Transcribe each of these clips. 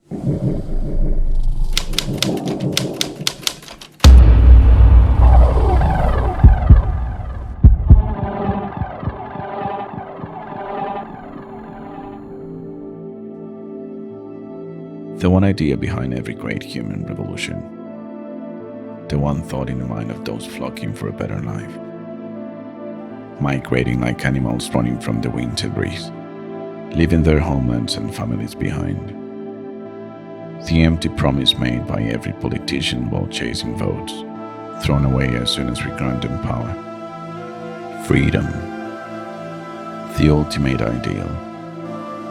The one idea behind every great human revolution, the one thought in the mind of those flocking for a better life, migrating like animals running from the winter breeze, leaving their homelands and families behind. The empty promise made by every politician while chasing votes, thrown away as soon as we grant them power. Freedom, the ultimate ideal,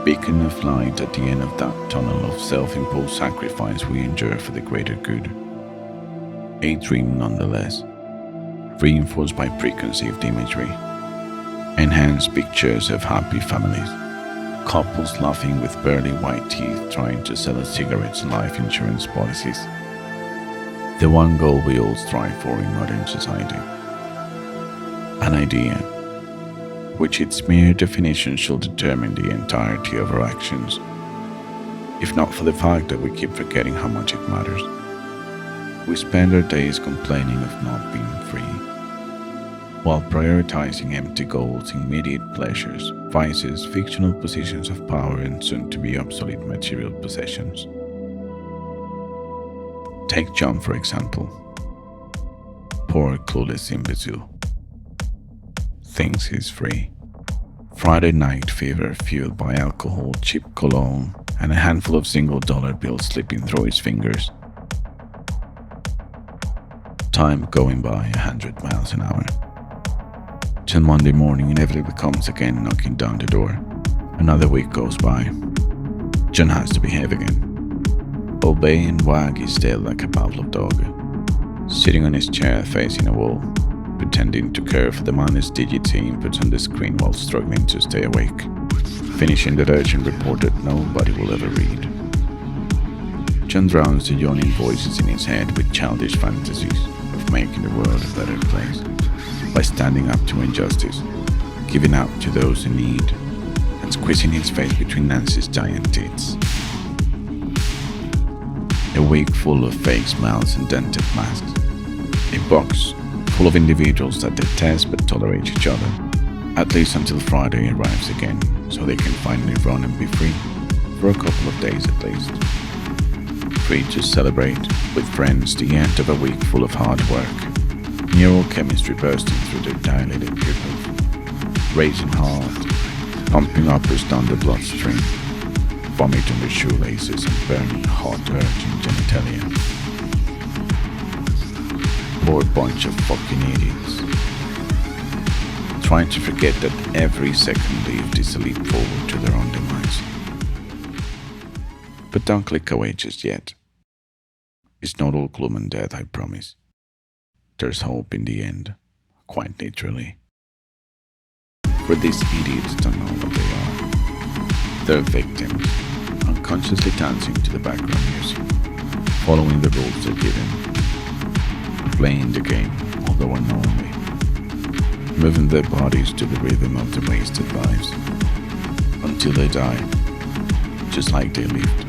beacon of light at the end of that tunnel of self-imposed sacrifice we endure for the greater good. A dream nonetheless, reinforced by preconceived imagery, enhanced pictures of happy families, couples laughing with barely white teeth trying to sell us cigarettes and life insurance policies. The one goal we all strive for in modern society. An idea which its mere definition should determine the entirety of our actions, if not for the fact that we keep forgetting how much it matters. We spend our days complaining of not being free, while prioritizing empty goals, immediate pleasures, vices, fictional positions of power, and soon-to-be obsolete material possessions. Take John, for example. Poor clueless imbecile. Thinks he's free. Friday night fever fueled by alcohol, cheap cologne, and a handful of single-dollar bills slipping through his fingers. Time going by 100 miles an hour. Till Monday morning inevitably comes again, knocking down the door. Another week goes by. John has to behave again. Obey and wag his tail like a Pavlov dog, sitting on his chair facing a wall, pretending to care for the minus digits he inputs on the screen while struggling to stay awake, finishing that urgent report that nobody will ever read. John drowns the yawning voices in his head with childish fantasies of making the world a better place by standing up to injustice, giving up to those in need, and squeezing his face between Nancy's giant tits. A week full of fake smiles and dented masks. A box full of individuals that detest but tolerate each other, at least until Friday arrives again, so they can finally run and be free, for a couple of days at least. Free to celebrate with friends the end of a week full of hard work, neurochemistry bursting through their dilated pupils, racing hard, pumping uppers down the bloodstream, vomit on their shoelaces and burning hot urge in genitalia. Poor bunch of fucking idiots, trying to forget that every second lived is a leap forward to their own demise. But don't click away just yet. It's not all gloom and death, I promise. There's hope in the end, quite literally. For these idiots don't know what they are. They're victims, unconsciously dancing to the background music, following the rules they're given, playing the game, although unknowingly, moving their bodies to the rhythm of the wasted lives, until they die, just like they lived,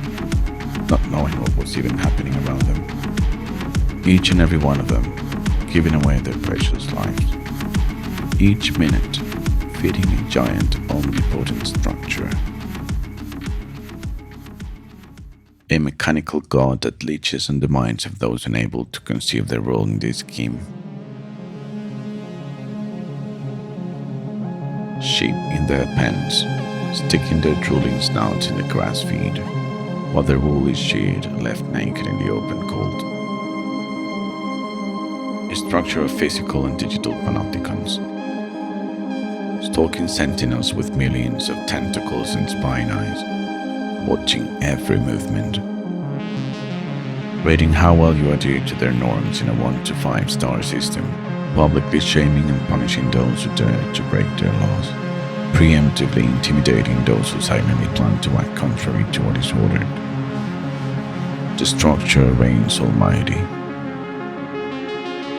not knowing what was even happening around them. Each and every one of them giving away their precious lives, each minute feeding a giant, omnipotent structure. A mechanical god that leeches on the minds of those unable to conceive their role in this scheme. Sheep in their pens, sticking their drooling snouts in the grass feed, while their wool is sheared and left naked in the open cold. A structure of physical and digital panopticons, stalking sentinels with millions of tentacles and spine eyes, watching every movement, rating how well you adhere to their norms in a 1 to 5 star system, publicly shaming and punishing those who dare to break their laws, preemptively intimidating those who silently plan to act contrary to what is ordered. The structure reigns almighty,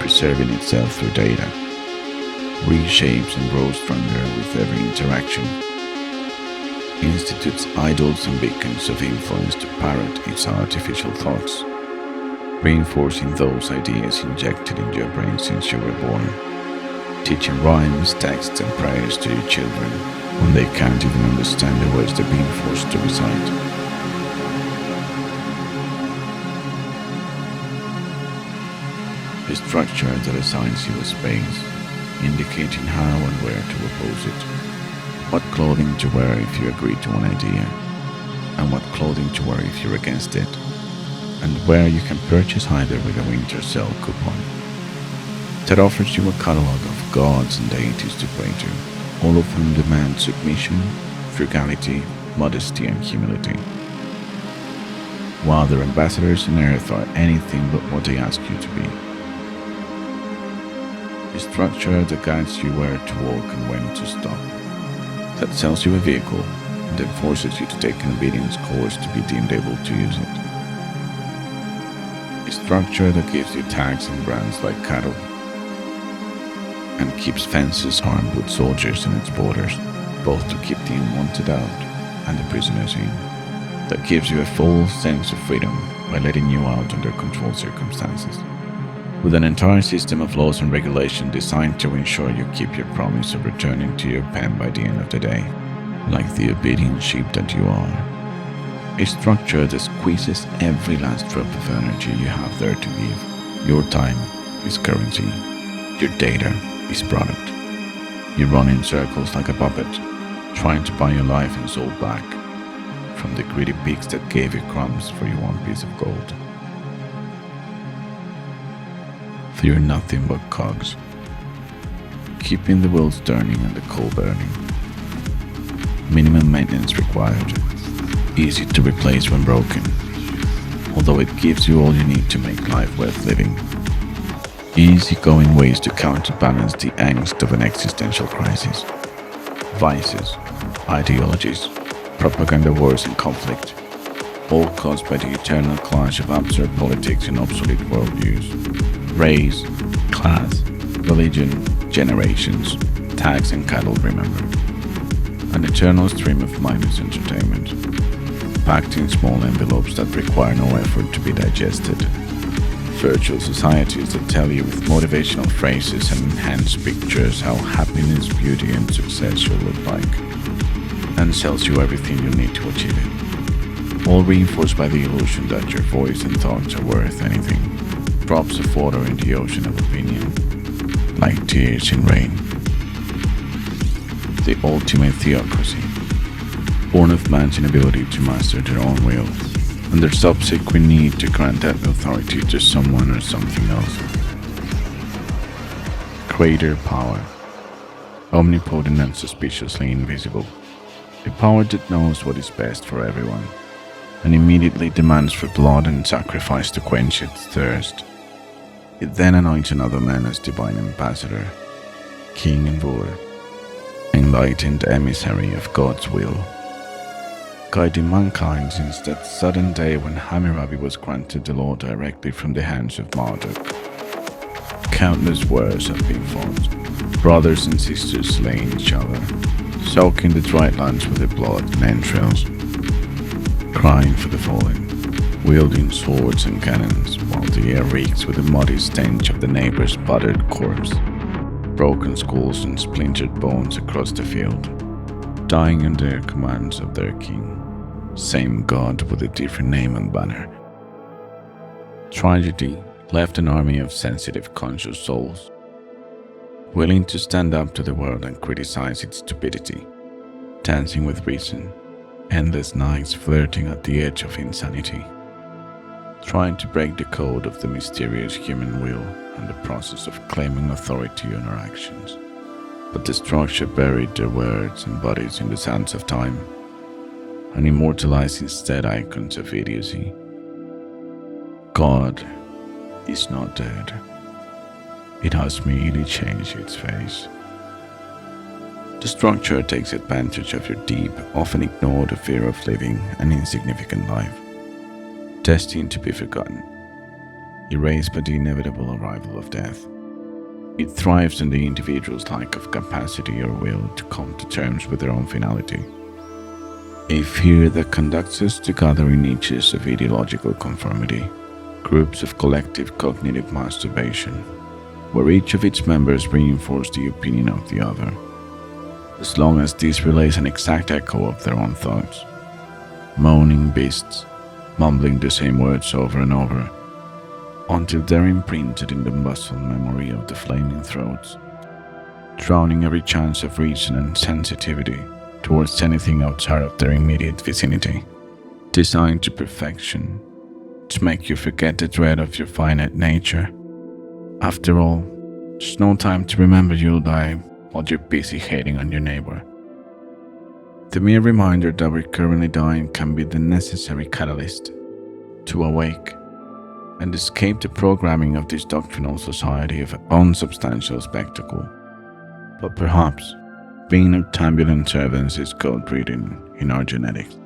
preserving itself through data, reshapes and grows stronger with every interaction, institutes idols and beacons of influence to parrot its artificial thoughts, reinforcing those ideas injected into your brain since you were born, teaching rhymes, texts, and prayers to your children when they can't even understand the words they're being forced to recite. A structure that assigns you a space, indicating how and where to oppose it, what clothing to wear if you agree to an idea, and what clothing to wear if you're against it, and where you can purchase either with a winter sale coupon. That offers you a catalog of gods and deities to pray to, all of whom demand submission, frugality, modesty, and humility. While their ambassadors on earth are anything but what they ask you to be. A structure that guides you where to walk and when to stop. That sells you a vehicle and then forces you to take an obedience course to be deemed able to use it. A structure that gives you tags and brands like cattle and keeps fences armed with soldiers on its borders, both to keep the unwanted out and the prisoners in. That gives you a full sense of freedom by letting you out under controlled circumstances. With an entire system of laws and regulation designed to ensure you keep your promise of returning to your pen by the end of the day, like the obedient sheep that you are. A structure that squeezes every last drop of energy you have there to give. Your time is currency. Your data is product. You run in circles like a puppet, trying to buy your life and soul back from the greedy pigs that gave you crumbs for your one piece of gold. For you're nothing but cogs, keeping the wheels turning and the coal burning. Minimum maintenance required, easy to replace when broken, although it gives you all you need to make life worth living. Easy-going ways to counterbalance the angst of an existential crisis. Vices, ideologies, propaganda wars and conflict, all caused by the eternal clash of absurd politics and obsolete worldviews. Race, class, religion, generations, tags and cattle, remember. An eternal stream of mindless entertainment, packed in small envelopes that require no effort to be digested. Virtual societies that tell you with motivational phrases and enhanced pictures how happiness, beauty, and success should look like, and sells you everything you need to achieve it. All reinforced by the illusion that your voice and thoughts are worth anything. Drops of water in the ocean of opinion, like tears in rain. The ultimate theocracy, born of man's inability to master their own will, and their subsequent need to grant that authority to someone or something else. Greater power, omnipotent and suspiciously invisible. A power that knows what is best for everyone, and immediately demands for blood and sacrifice to quench its thirst. It then anoints another man as divine ambassador, king and ruler, enlightened emissary of God's will, guiding mankind since that sudden day when Hammurabi was granted the law directly from the hands of Marduk. Countless wars have been fought, brothers and sisters slaying each other, soaking the dry lands with their blood and entrails, crying for the fallen, wielding swords and cannons while the air reeks with the muddy stench of the neighbor's battered corpse, broken skulls and splintered bones across the field, dying under the commands of their king, same god with a different name and banner. Tragedy left an army of sensitive, conscious souls, willing to stand up to the world and criticize its stupidity, dancing with reason, endless nights flirting at the edge of insanity, trying to break the code of the mysterious human will and the process of claiming authority on our actions. But the structure buried their words and bodies in the sands of time and immortalized instead icons of idiocy. God is not dead. It has merely changed its face. The structure takes advantage of your deep, often ignored fear of living an insignificant life, destined to be forgotten, erased by the inevitable arrival of death. It thrives on the individual's lack of capacity or will to come to terms with their own finality. A fear that conducts us to gather in niches of ideological conformity, groups of collective cognitive masturbation, where each of its members reinforce the opinion of the other, as long as this relays an exact echo of their own thoughts. Moaning beasts, mumbling the same words over and over, until they're imprinted in the muscle memory of the flaming throats, drowning every chance of reason and sensitivity towards anything outside of their immediate vicinity, designed to perfection, to make you forget the dread of your finite nature. After all, there's no time to remember you'll die while you're busy hating on your neighbor. The mere reminder that we're currently dying can be the necessary catalyst to awake and escape the programming of this doctrinal society of unsubstantial spectacle. But perhaps being noctambulent servants is code-breeding in our genetics,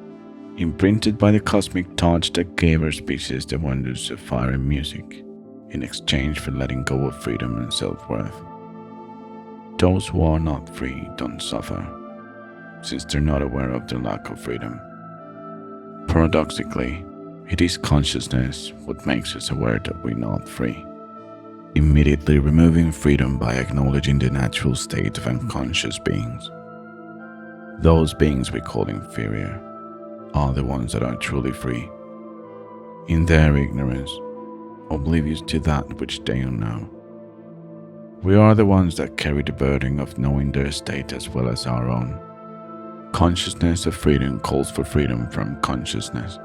imprinted by the cosmic touch that gave our species the wonders of fire and music in exchange for letting go of freedom and self-worth. Those who are not free don't suffer, since they're not aware of their lack of freedom. Paradoxically, it is consciousness what makes us aware that we're not free, immediately removing freedom by acknowledging the natural state of unconscious beings. Those beings we call inferior are the ones that are truly free, in their ignorance, oblivious to that which they don't know. We are the ones that carry the burden of knowing their state as well as our own. Consciousness of freedom calls for freedom from consciousness.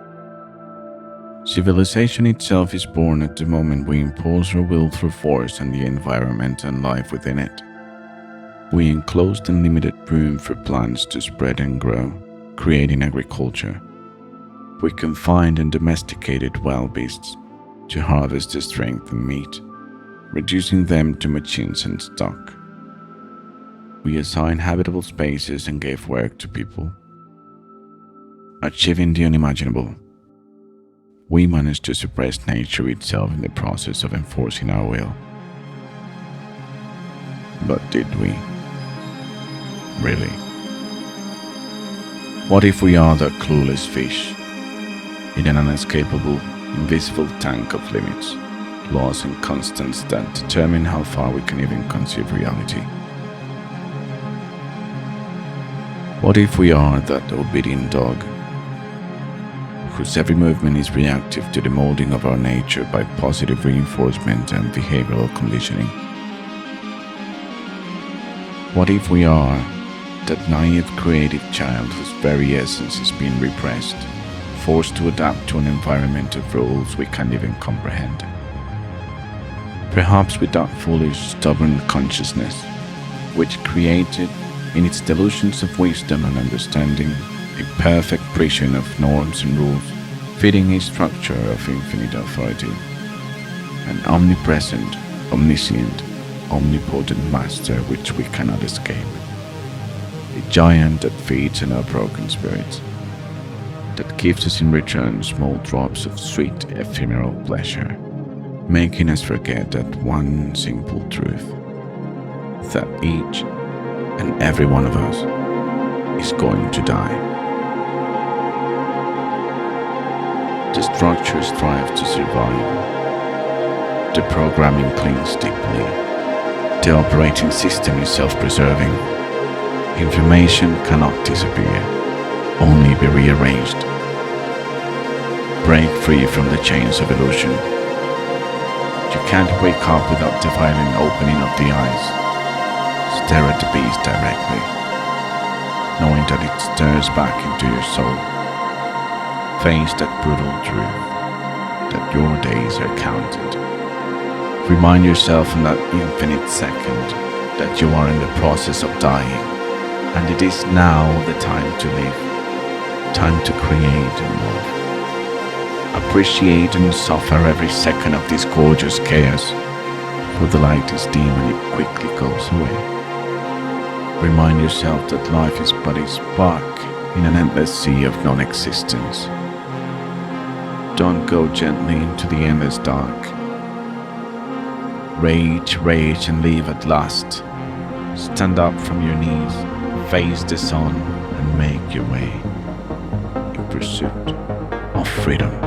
Civilization itself is born at the moment we impose our will through force on the environment and life within it. We enclosed and limited room for plants to spread and grow, creating agriculture. We confined and domesticated wild beasts to harvest their strength and meat, reducing them to machines and stock. We assigned habitable spaces and gave work to people. Achieving the unimaginable, we managed to suppress nature itself in the process of enforcing our will. But did we? Really? What if we are the clueless fish in an unescapable, invisible tank of limits, laws and constants that determine how far we can even conceive reality? What if we are that obedient dog, whose every movement is reactive to the molding of our nature by positive reinforcement and behavioral conditioning? What if we are that naive creative child whose very essence is being repressed, forced to adapt to an environment of rules we can't even comprehend? Perhaps with that foolish, stubborn consciousness, which created, in its delusions of wisdom and understanding, a perfect prison of norms and rules, fitting a structure of infinite authority, an omnipresent, omniscient, omnipotent master which we cannot escape, a giant that feeds on our broken spirits, that gives us in return small drops of sweet ephemeral pleasure, making us forget that one simple truth, that each and every one of us is going to die. The structure strives to survive. The programming clings deeply. The operating system is self-preserving. Information cannot disappear, only be rearranged. Break free from the chains of illusion. You can't wake up without the violent opening of the eyes. Stare at the beast directly, knowing that it stirs back into your soul. Face that brutal truth, that your days are counted. Remind yourself in that infinite second that you are in the process of dying, and it is now the time to live, time to create and love. Appreciate and suffer every second of this gorgeous chaos, for the light is dim and it quickly goes away. Remind yourself that life is but a spark in an endless sea of non-existence. Don't go gently into the endless dark. Rage, rage, and leave at last. Stand up from your knees, face the sun, and make your way. pursuit of freedom.